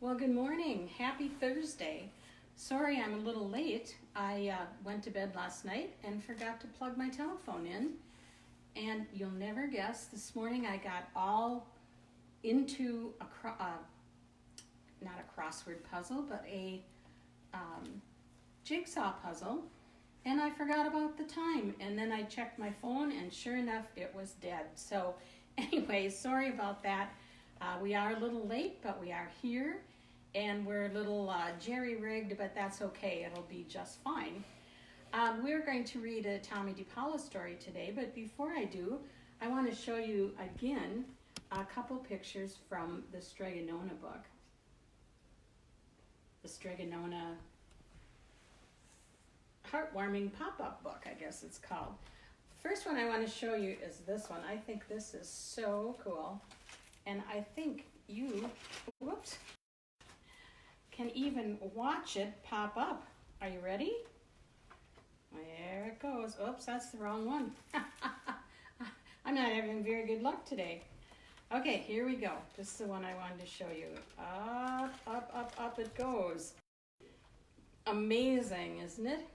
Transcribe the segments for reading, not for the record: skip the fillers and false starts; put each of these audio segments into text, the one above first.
Well, good morning. Happy Thursday. Sorry I'm a little late. I went to bed last night and forgot to plug my telephone in. And you'll never guess, this morning I got all into not a crossword puzzle, but a jigsaw puzzle. And I forgot about the time. And then I checked my phone and sure enough, it was dead. So anyway, sorry about that. We are a little late, but we are here. And we're a little jerry-rigged, but that's okay. It'll be just fine. We're going to read a Tomie dePaola story today, but before I do, I want to show you again a couple pictures from the Strega Nona book. The Strega Nona heartwarming pop-up book, I guess it's called. The first one I want to show you is this one. I think this is so cool. And I think you, whoops, can even watch it pop up. Are you ready? There it goes. Oops, that's the wrong one. I'm not having very good luck today. Okay, here we go. This is the one I wanted to show you. Up, up, up, up it goes. Amazing, isn't it?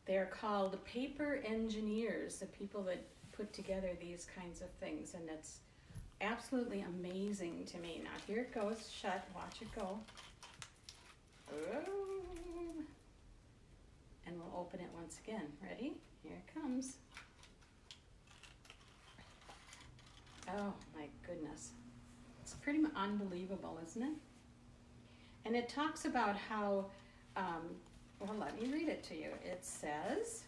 They're called paper engineers, the people that put together these kinds of things, and it's absolutely amazing to me. Now here it goes, shut, watch it go. Ooh. And we'll open it once again. Ready? Here it comes. Oh my goodness. It's pretty unbelievable, isn't it? And it talks about how, well, let me read it to you. It says,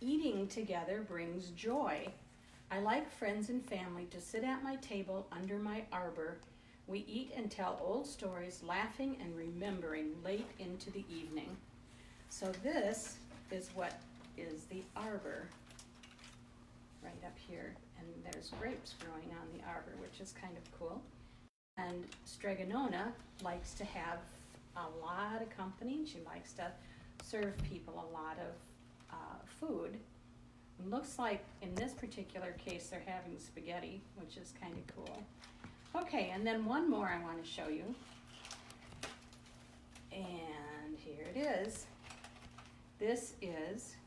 eating together brings joy. I like friends and family to sit at my table under my arbor. We eat and tell old stories, laughing and remembering late into the evening. So this is what is the arbor, right up here. And there's grapes growing on the arbor, which is kind of cool. And Strega Nona likes to have a lot of company. She likes to serve people a lot of food. It looks like in this particular case they're having spaghetti, which is kind of cool. Okay, and then one more I want to show you. And here it is. This is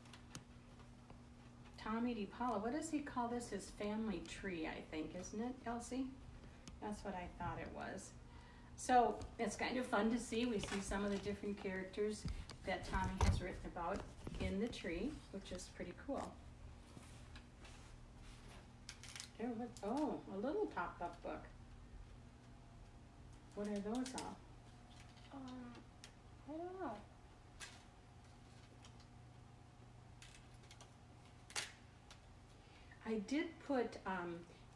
Tomie dePaola. What does he call this? His family tree, I think, isn't it, Elsie? That's what I thought it was. So it's kind of fun to see. We see some of the different characters that Tomie has written about in the tree, which is pretty cool. Oh, a little pop-up book. What are those all? I don't know. I did put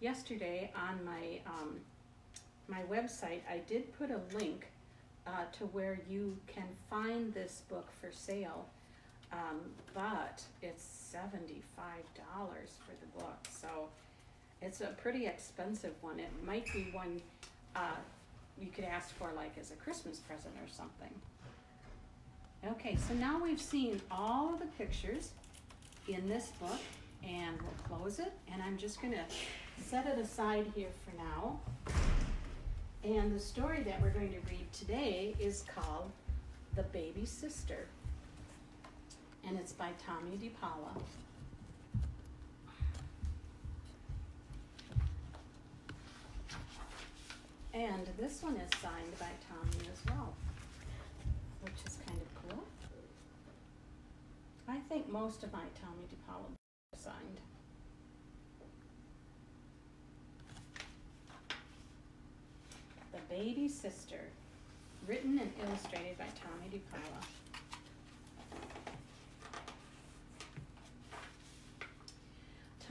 yesterday on my my website. I did put a link to where you can find this book for sale, but it's $75 for the book. So it's a pretty expensive one. It might be one you could ask for like as a Christmas present or something. Okay, so now we've seen all of the pictures in this book, and we'll close it, and I'm just going to set it aside here for now. And the story that we're going to read today is called The Baby Sister, and it's by Tomie dePaola. And this one is signed by Tomie as well, which is kind of cool. I think most of my Tomie dePaola are signed. The Baby Sister, written and illustrated by Tomie dePaola.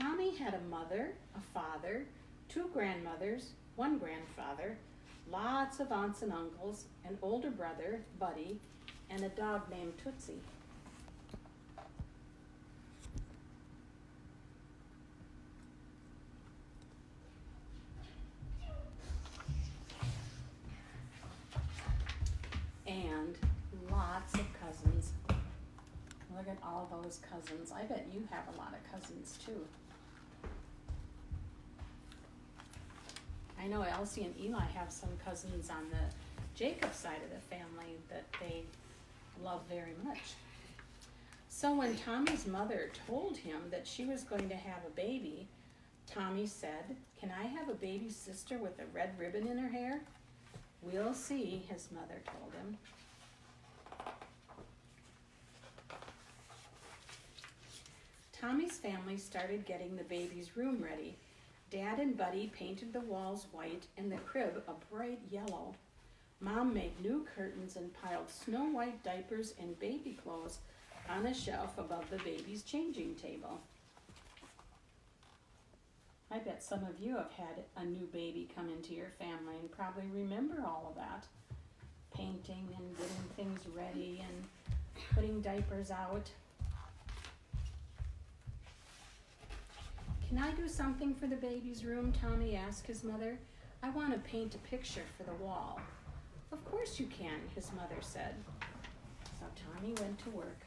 Tomie had a mother, a father, 2 grandmothers, 1 grandfather, lots of aunts and uncles, an older brother, Buddy, and a dog named Tootsie. And lots of cousins. Look at all those cousins. I bet you have a lot of cousins too. I I know Elsie and Eli have some cousins on the Jacob side of the family that they love very much. So when Tommy's mother told him that she was going to have a baby, Tomie said, "Can I have a baby sister with a red ribbon in her hair?" "We'll see," his mother told him. Tommy's family started getting the baby's room ready. Dad and Buddy painted the walls white and the crib a bright yellow. Mom made new curtains and piled snow-white diapers and baby clothes on a shelf above the baby's changing table. I bet some of you have had a new baby come into your family and probably remember all of that. Painting and getting things ready and putting diapers out. "Can I do something for the baby's room?" Tomie asked his mother. "I want to paint a picture for the wall." "Of course you can," his mother said. So Tomie went to work.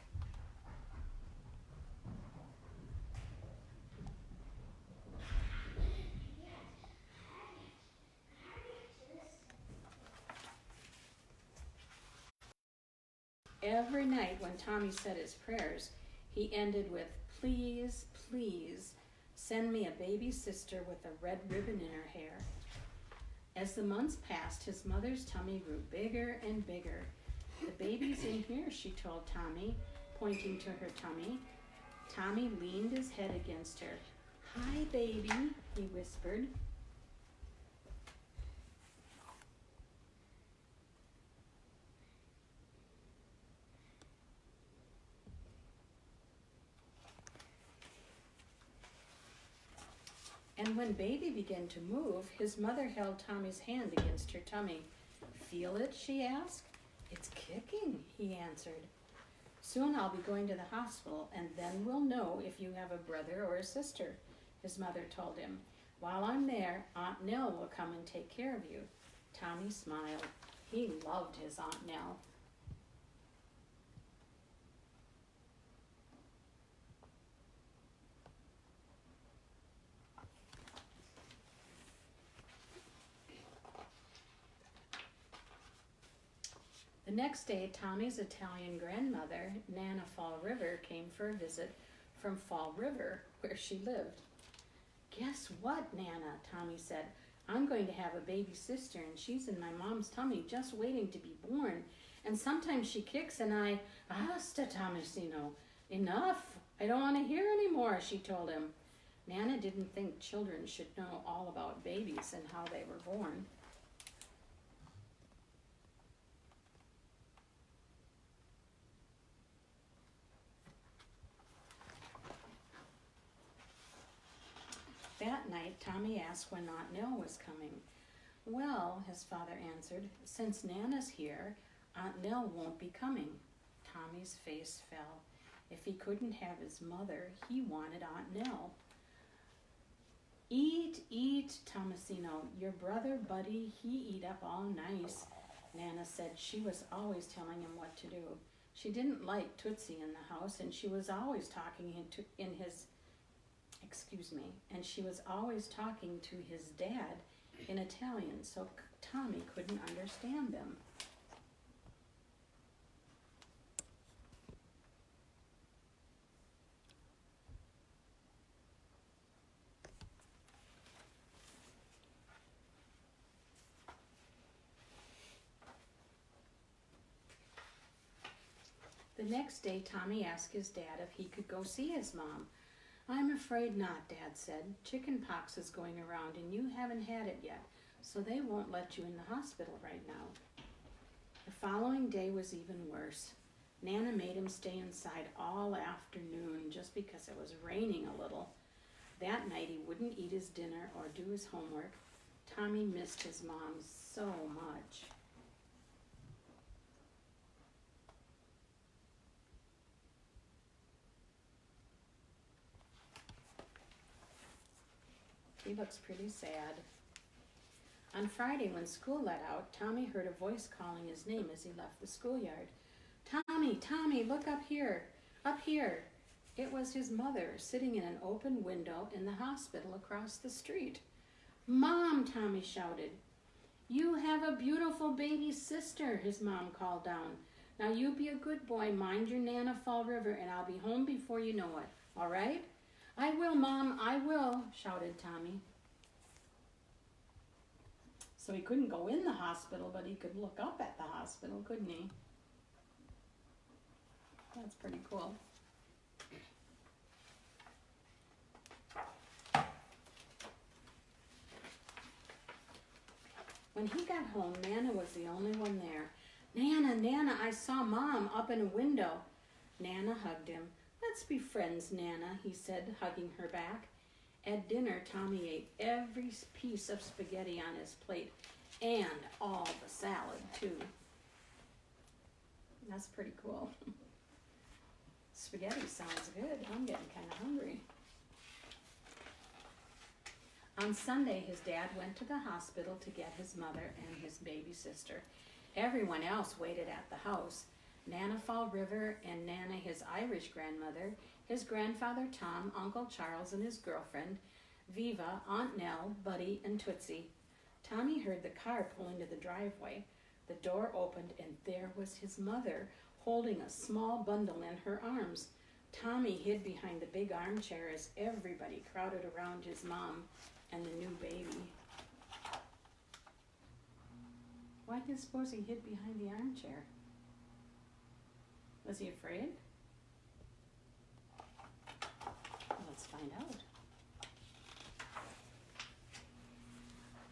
Every night when Tomie said his prayers, he ended with, "Please, please, send me a baby sister with a red ribbon in her hair." As the months passed, his mother's tummy grew bigger and bigger. "The baby's in here," she told Tomie, pointing to her tummy. Tomie leaned his head against her. "Hi, baby," he whispered. And when baby began to move, his mother held Tommie's hand against her tummy. "Feel it?" she asked. "It's kicking," he answered. "Soon I'll be going to the hospital, and then we'll know if you have a brother or a sister," his mother told him. "While I'm there, Aunt Nell will come and take care of you." Tomie smiled. He loved his Aunt Nell. The next day, Tommie's Italian grandmother, Nana Fall River, came for a visit from Fall River, where she lived. "Guess what, Nana?" Tomie said. "I'm going to have a baby sister, and she's in my mom's tummy just waiting to be born. And sometimes she kicks, and I, Asta Tomasino, enough. I don't want to hear anymore," she told him. Nana didn't think children should know all about babies and how they were born. That night, Tomie asked when Aunt Nell was coming. "Well," his father answered, "since Nana's here, Aunt Nell won't be coming." Tommie's face fell. If he couldn't have his mother, he wanted Aunt Nell. "Eat, eat, Tomasino. Your brother Buddy, he eat up all nice," Nana said. She was always telling him what to do. She didn't like Tootsie in the house, and she was always talking to his dad in Italian, so Tomie couldn't understand them. The next day, Tomie asked his dad if he could go see his mom. "I'm afraid not," Dad said. "Chicken pox is going around and you haven't had it yet, so they won't let you in the hospital right now." The following day was even worse. Nana made him stay inside all afternoon just because it was raining a little. That night he wouldn't eat his dinner or do his homework. Tomie missed his mom so much. He looks pretty sad. On Friday, when school let out, Tomie heard a voice calling his name as he left the schoolyard. "Tomie, Tomie, look up here, up here." It was his mother sitting in an open window in the hospital across the street. "Mom," Tomie shouted. "You have a beautiful baby sister," his mom called down. "Now you be a good boy, mind your Nana Fall River, and I'll be home before you know it. All right?" "I will, Mom, I will," shouted Tomie. So he couldn't go in the hospital, but he could look up at the hospital, couldn't he? That's pretty cool. When he got home, Nana was the only one there. "Nana, Nana, I saw Mom up in a window." Nana hugged him. "Let's be friends, Nana," he said, hugging her back. At dinner, Tomie ate every piece of spaghetti on his plate and all the salad, too. That's pretty cool. Spaghetti sounds good. I'm getting kind of hungry. On Sunday, his dad went to the hospital to get his mother and his baby sister. Everyone else waited at the house. Nana Fall River and Nana, his Irish grandmother, his grandfather Tom, Uncle Charles and his girlfriend, Viva, Aunt Nell, Buddy, and Tootsie. Tomie heard the car pull into the driveway. The door opened and there was his mother, holding a small bundle in her arms. Tomie hid behind the big armchair as everybody crowded around his mom and the new baby. Why do you suppose he hid behind the armchair? Was he afraid? Let's find out.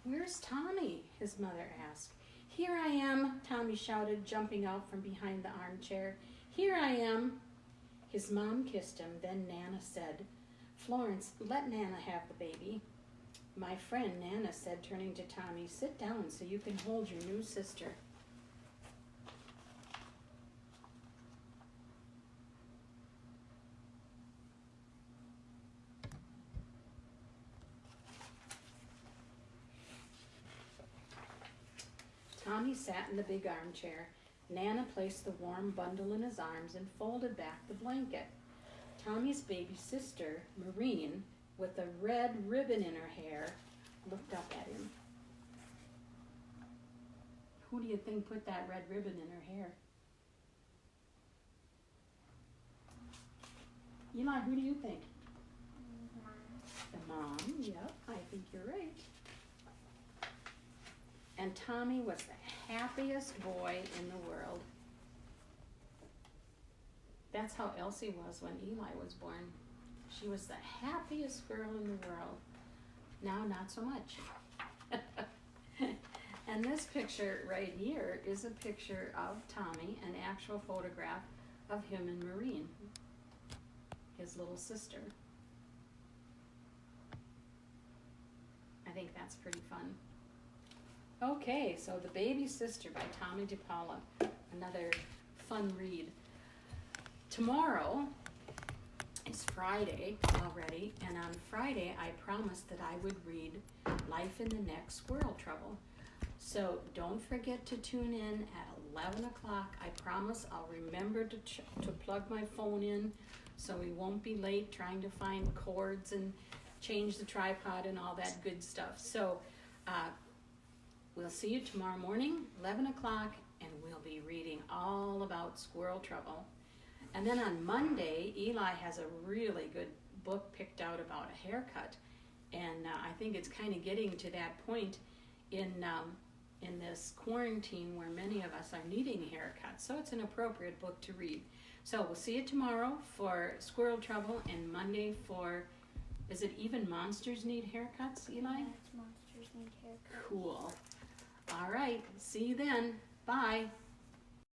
"Where's Tomie?" his mother asked. "Here I am," Tomie shouted, jumping out from behind the armchair. "Here I am." His mom kissed him, then Nana said, "Florence, let Nana have the baby." "My friend," Nana said, turning to Tomie, "sit down so you can hold your new sister." Tomie sat in the big armchair. Nana placed the warm bundle in his arms and folded back the blanket. Tomie's baby sister, Maureen, with a red ribbon in her hair, looked up at him. Who do you think put that red ribbon in her hair? Eli, who do you think? Mom. The mom, yep, I think you're right. And Tomie was the happiest boy in the world. That's how Elsie was when Eli was born. She was the happiest girl in the world. Now, not so much. And this picture right here is a picture of Tomie, an actual photograph of him and Maureen, his little sister. I think that's pretty fun. Okay, so The Baby Sister by Tomie dePaola, another fun read. Tomorrow is Friday already, and on Friday I promised that I would read Life in the Neck Squirrel Trouble. So don't forget to tune in at 11 o'clock. I promise I'll remember to plug my phone in so we won't be late trying to find cords and change the tripod and all that good stuff. So we'll see you tomorrow morning, 11 o'clock, and we'll be reading all about squirrel trouble. And then on Monday, Eli has a really good book picked out about a haircut. And I think it's kind of getting to that point in this quarantine where many of us are needing haircuts. So it's an appropriate book to read. So we'll see you tomorrow for Squirrel Trouble and Monday for, is it Even Monsters Need Haircuts, Eli? Yeah, it's Monsters Need Haircuts. Cool. All right, see you then. Bye.